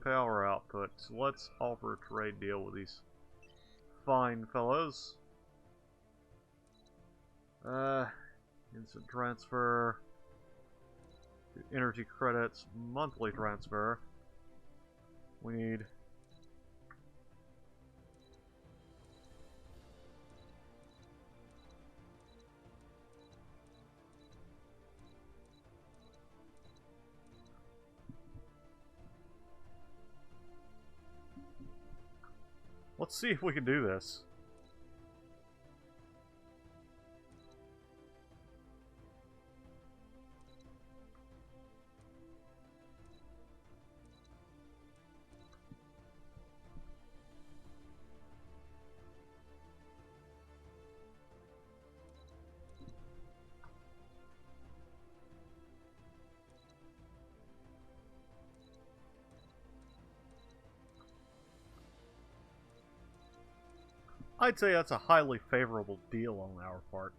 power output, so let's offer a trade deal with these fine fellows. Instant transfer, energy credits, monthly transfer. We need let's see if we can do this. I'd say that's a highly favorable deal on our part.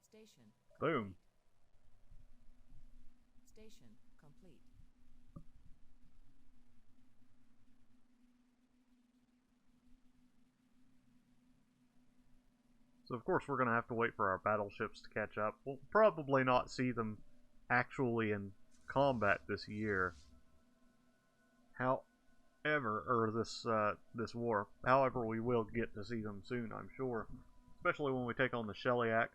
Station. Boom. Station complete. So of course we're going to have to wait for our battleships to catch up. We'll probably not see them actually in combat this year. ever, or this war. However, we will get to see them soon, I'm sure. Especially when we take on the Shellyak,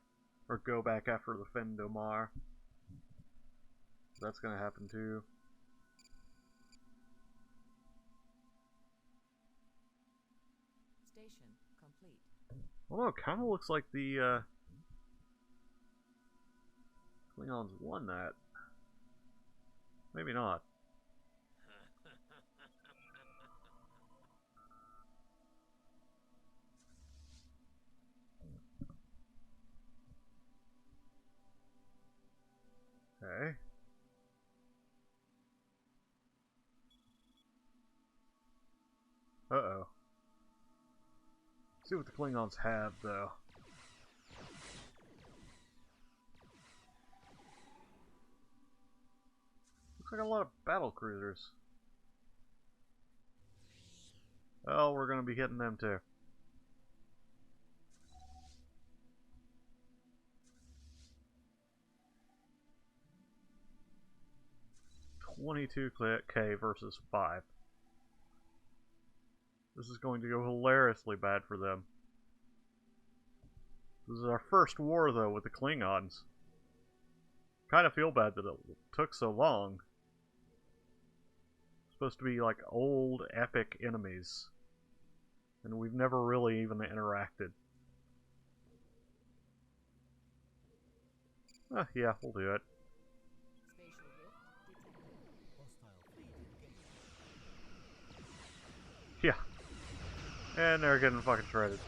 or go back after the Fendomar. That's gonna happen too. Station complete. Although it kind of looks like the Klingons won that. Maybe not. Okay. Uh-oh. See what the Klingons have, though. Looks like a lot of battle cruisers. Oh, we're gonna be hitting them too. $22K versus 5. This is going to go hilariously bad for them. This is our first war, though, with the Klingons. Kind of feel bad that it took so long. It's supposed to be like old, epic enemies. And we've never really even interacted. Yeah, we'll do it. Spatial rift detected. Hostile fleet engaged. Yeah. And they're getting fucking shredded.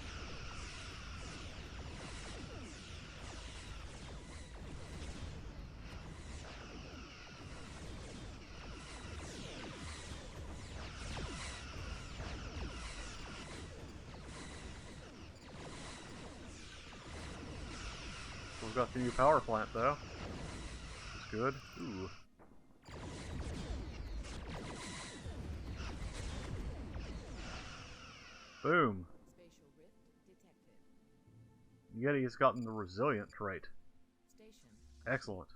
We've got the new power plant, though. It's good. Ooh. Boom. Spatial rift detected. Yeti's gotten the resilient trait. Station. Excellent.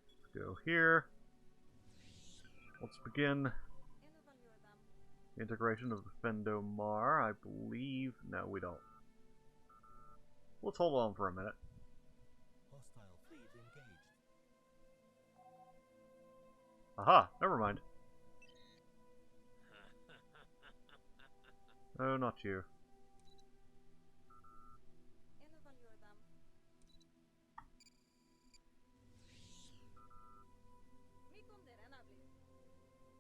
Let's go here. Let's begin integration of the Fendomar. I believe... No, we don't. Let's hold on for a minute. Hostile fleet engaged. Aha, never mind. Oh, not you.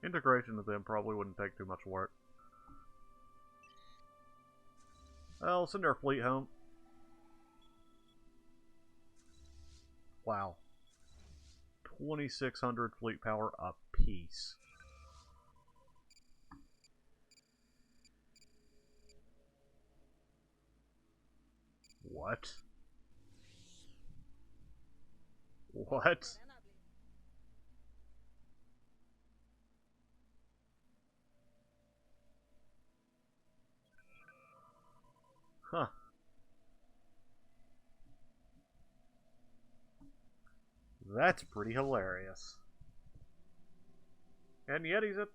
Integration of them probably wouldn't take too much work. Well, send our fleet home. Wow. 2,600 fleet power apiece. What? What? Huh. That's pretty hilarious. And yet he's at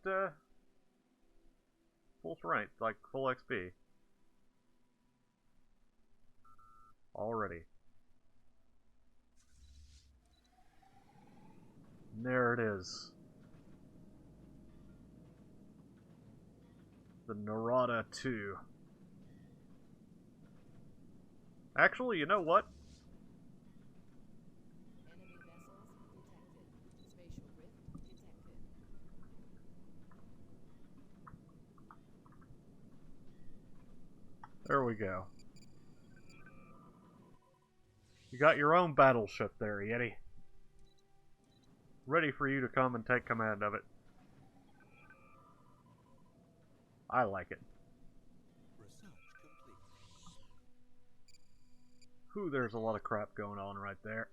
full strength, like full XP. Already. And there it is. The Narada 2. Actually, you know what? Enemy vessels detected. Spatial rift detected. There we go. You got your own battleship there, Yeti. Ready for you to come and take command of it. I like it. Research complete. Whew, there's a lot of crap going on right there.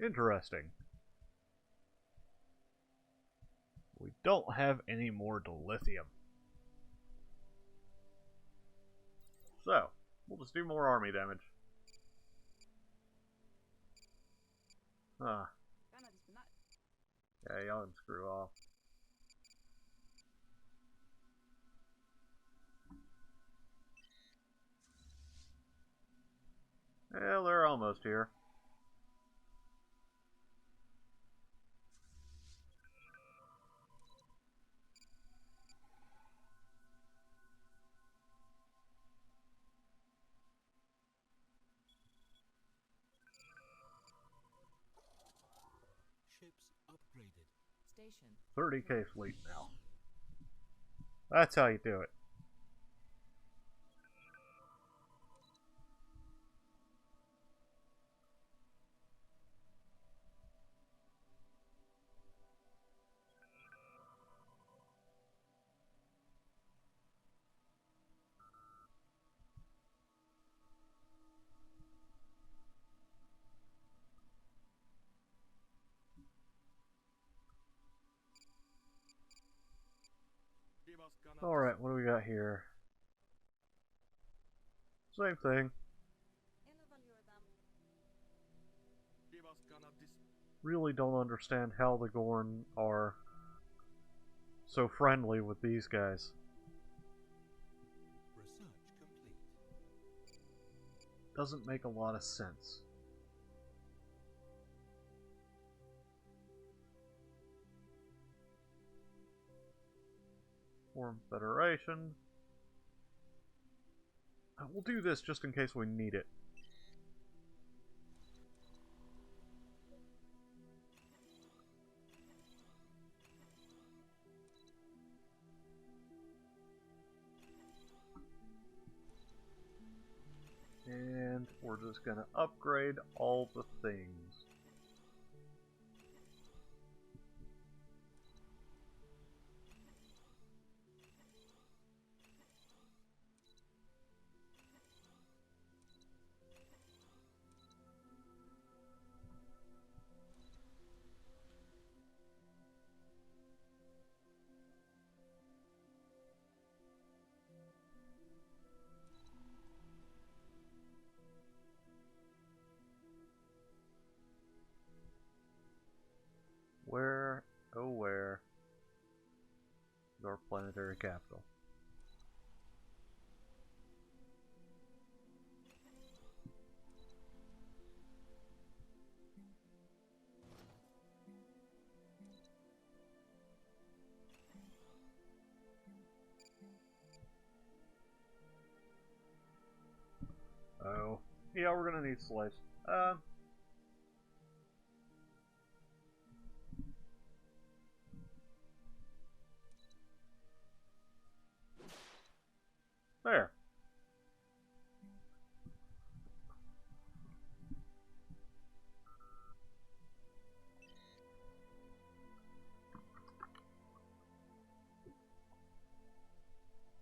Interesting. We don't have any more dilithium. So, we'll just do more army damage. Ah, Kana dis benat. yeah, y'all can screw off. Well, they're almost here. Ships upgraded. Station. 30k fleet now. That's how you do it. Alright, what do we got here? Same thing. Really don't understand how the Gorn are so friendly with these guys. Research complete. Doesn't make a lot of sense. Form Federation. We'll do this just in case we need it. And we're just gonna upgrade all the things. Where, oh where, is our planetary capital? Oh, yeah, we're gonna need slaves. There.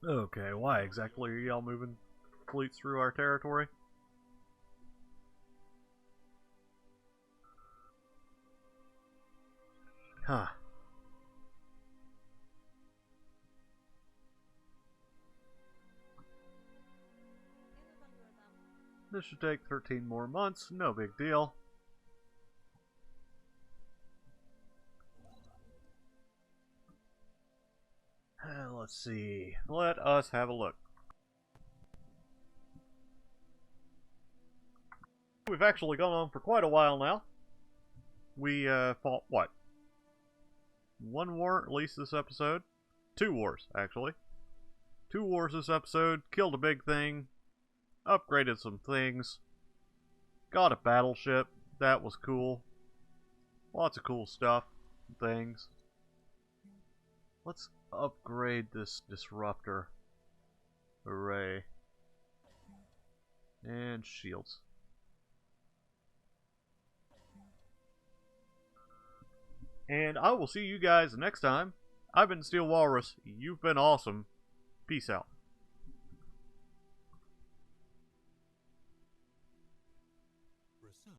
Okay, why exactly are y'all moving fleets through our territory? Huh. This should take 13 more months, no big deal. Let's see. Let us have a look. We've actually gone on for quite a while now. We fought, what? One war, at least this episode? 2 wars, actually. 2 wars this episode, killed a big thing, upgraded some things, got a battleship, that was cool. Lots of cool stuff, things. Let's upgrade this disruptor array. And shields. And I will see you guys next time. I've been Steel Walrus. You've been awesome. Peace out.